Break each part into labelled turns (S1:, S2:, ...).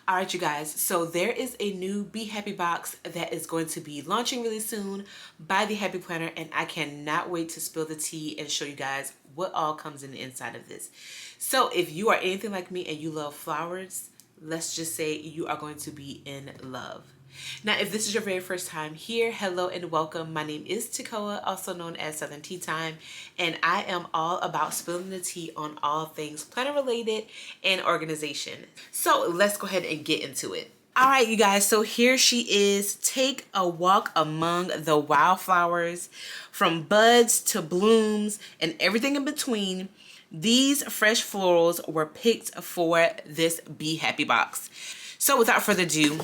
S1: All right, you guys, so there is a new Be Happy box that is going to be launching really soon by the Happy Planner, and I cannot wait to spill the tea and show you guys what all comes in the inside of this. So if you are anything like me and you love flowers, let's just say you are going to be in love. Now, if this is your very first time here, hello and welcome. My name is Takoa, also known as Southern Tea Time, and I am all about spilling the tea on all things planner related and organization. So let's go ahead and get into it. All right, you guys, so here she is. Take a walk among the wildflowers, from buds to blooms and everything in between. These fresh florals were picked for this Be Happy box. So without further ado,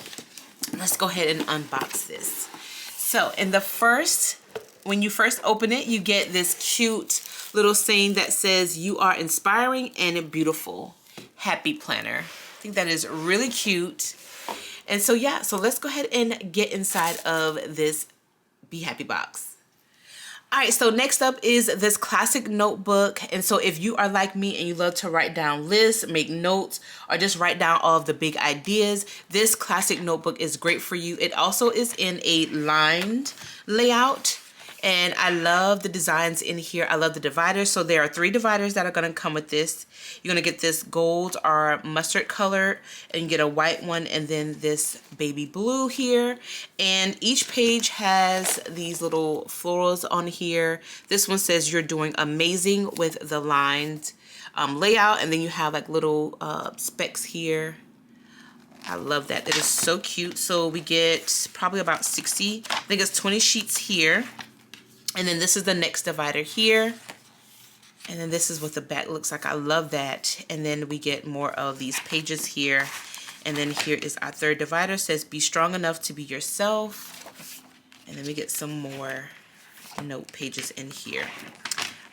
S1: let's go ahead and unbox this. So when you first open it, you get this cute little saying that says, "You are inspiring and beautiful. Happy Planner." I think that is really cute. And so yeah, so let's go ahead and get inside of this Be Happy box. All right, so next up is this classic notebook. And so if you are like me and you love to write down lists, make notes, or just write down all of the big ideas, this classic notebook is great for you. It also is in a lined layout. And I love the designs in here. I love the dividers. So there are 3 dividers that are going to come with this. You're going to get this gold or mustard color, and you get a white one, and then this baby blue here. And each page has these little florals on here. This one says, "You're doing amazing," with the lined layout. And then you have like little specks here. I love that. That is so cute. So we get probably about 60, I think it's 20 sheets here. And then this is the next divider here. And then this is what the back looks like. I love that. And then we get more of these pages here. And then here is our third divider. It says, "Be strong enough to be yourself." And then we get some more note pages in here.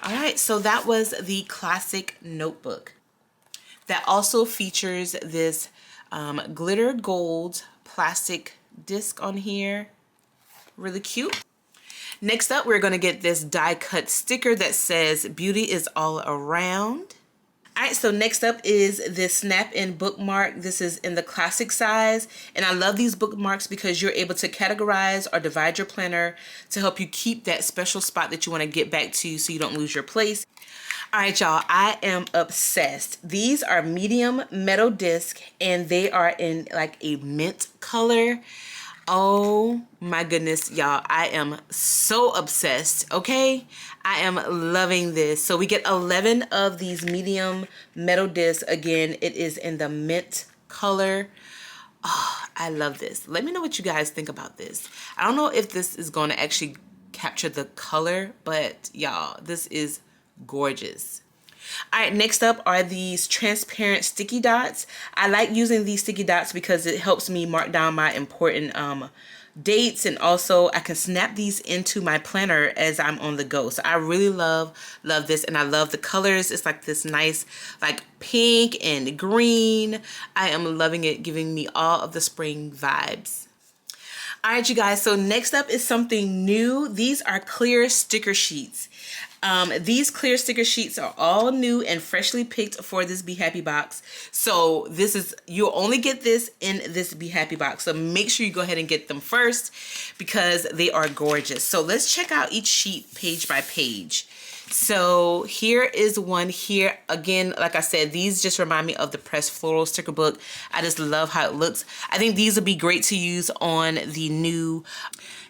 S1: All right, so that was the classic notebook. That also features this glitter gold plastic disc on here. Really cute. Next up, we're going to get this die cut sticker that says, "Beauty is all around." All right, so next up is this snap-in bookmark. This is in the classic size, and I love these bookmarks because you're able to categorize or divide your planner to help you keep that special spot that you want to get back to so you don't lose your place. All right, y'all, I am obsessed. These are medium metal disc, and they are in like a mint color. Oh my goodness, y'all, I am so obsessed, okay? I am loving this. So we get 11 of these medium metal discs. Again, it is in the mint color. Oh, I love this. Let me know what you guys think about this. I don't know if this is going to actually capture the color, but y'all, this is gorgeous. All right, next up are these transparent sticky dots. I like using these sticky dots because it helps me mark down my important dates, and also I can snap these into my planner as I'm on the go. So I really love this, and I love the colors. It's like this nice like pink and green. I am loving it, giving me all of the spring vibes. All right, you guys, so next up is something new. These are clear sticker sheets. These clear sticker sheets are all new and freshly picked for this Be Happy box. So you'll only get this in this Be Happy box. So make sure you go ahead and get them first because they are gorgeous. So let's check out each sheet page by page. So here is one here. Again, like I said, these just remind me of the pressed floral sticker book. I just love how it looks. I think these would be great to use on the new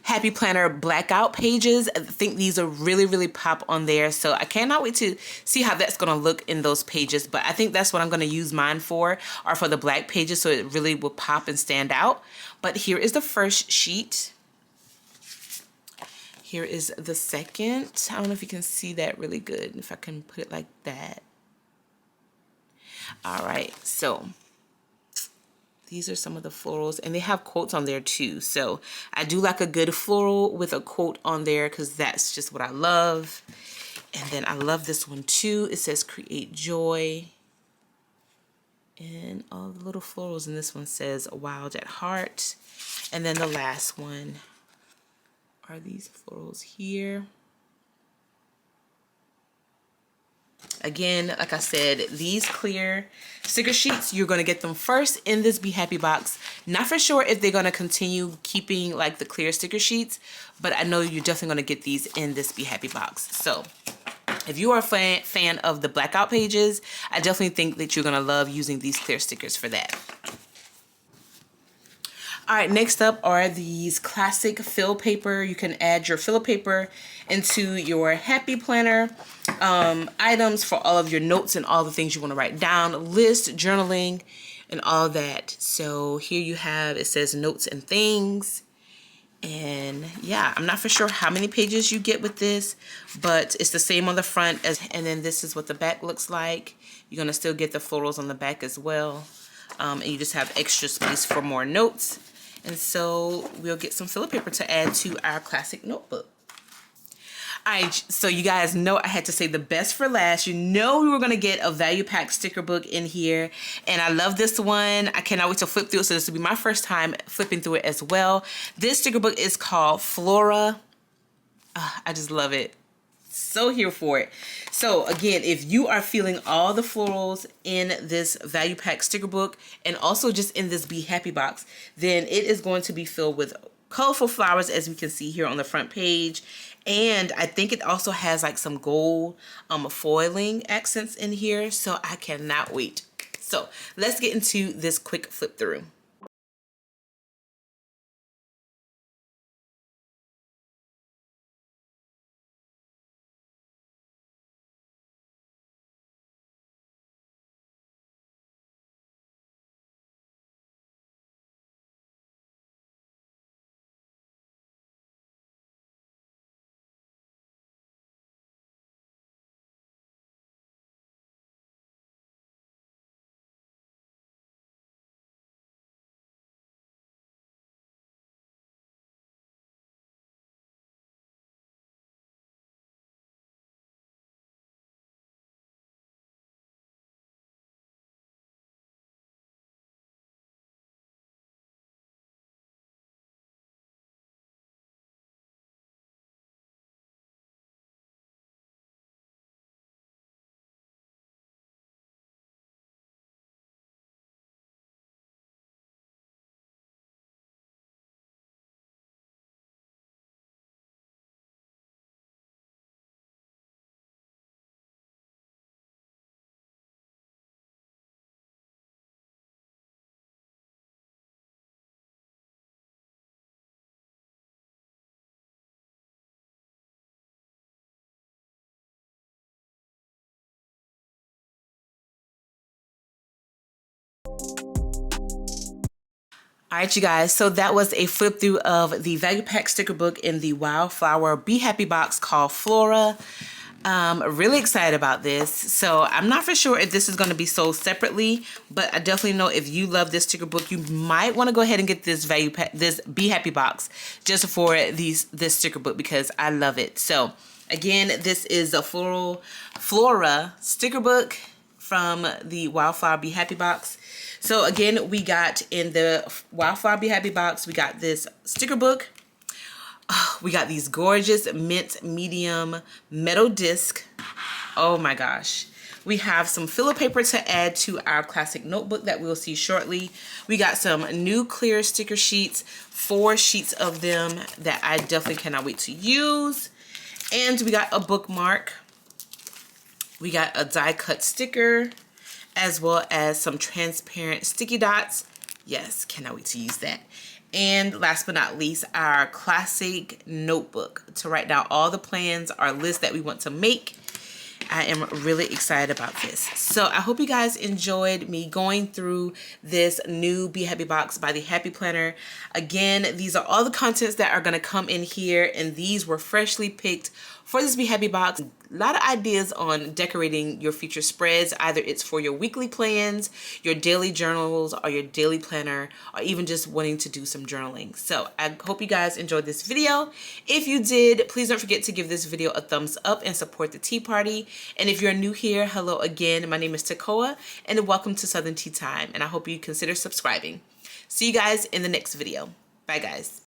S1: Happy Planner blackout pages. I think these are really pop on there. So I cannot wait to see how that's going to look in those pages. But I think that's what I'm going to use mine for, or for the black pages, so it really will pop and stand out. But here is the first sheet. Here is the second. I don't know if you can see that really good, if I can put it like that. All right, so these are some of the florals, and they have quotes on there too. So I do like a good floral with a quote on there because that's just what I love. And then I love this one too. It says "Create Joy." And all the little florals in this one says "Wild at Heart." And then the last one are these florals here. Again, like I said, these clear sticker sheets, you're going to get them first in this Be Happy box. Not for sure if they're going to continue keeping like the clear sticker sheets, but I know you're definitely going to get these in this Be Happy box. So if you are a fan of the blackout pages, I definitely think that you're going to love using these clear stickers for that. All right, next up are these classic fill paper. You can add your fill paper into your happy planner items for all of your notes and all the things you want to write down, list, journaling, and all that. So here you have, it says notes and things. And yeah, I'm not for sure how many pages you get with this, but it's the same on the front as, and then this is what the back looks like. You're gonna still get the florals on the back as well. And you just have extra space for more notes. And so we'll get some filler paper to add to our classic notebook. Alright, so you guys know I had to say the best for last. You know we were going to get a value pack sticker book in here. And I love this one. I cannot wait to flip through it. So this will be my first time flipping through it as well. This sticker book is called Flora. I just love it. So here for it. So again, if you are feeling all the florals in this value pack sticker book and also just in this Be Happy box, then it is going to be filled with colorful flowers, as we can see here on the front page. And I think it also has like some gold foiling accents in here. So I cannot wait. So let's get into this quick flip through. All right, you guys, so that was a flip through of the value pack sticker book in the Wildflower Be Happy box called Flora. Really excited about this. So I'm not for sure if this is going to be sold separately, but I definitely know if you love this sticker book, you might want to go ahead and get this value pack, this Be Happy box just for this sticker book, because I love it. So again, this is a Flora sticker book from the Wildflower Be Happy box. So again, we got in the Wildflower Be Happy box, we got this sticker book. We got these gorgeous mint medium metal disc. Oh my gosh. We have some filler paper to add to our classic notebook that we'll see shortly. We got some new clear sticker sheets, 4 sheets of them that I definitely cannot wait to use. And we got a bookmark. We got a die cut sticker, as well as some transparent sticky dots. Yes, cannot wait to use that. And last but not least, our classic notebook to write down all the plans, our list that we want to make. I am really excited about this. So I hope you guys enjoyed me going through this new Be Happy box by the Happy Planner. Again, these are all the contents that are going to come in here, and these were freshly picked for this Be Happy box. A lot of ideas on decorating your future spreads. Either it's for your weekly plans, your daily journals, or your daily planner, or even just wanting to do some journaling. So I hope you guys enjoyed this video. If you did, please don't forget to give this video a thumbs up and support the tea party. And if you're new here, hello again. My name is Takoa, and welcome to Southern Tea Time. And I hope you consider subscribing. See you guys in the next video. Bye, guys.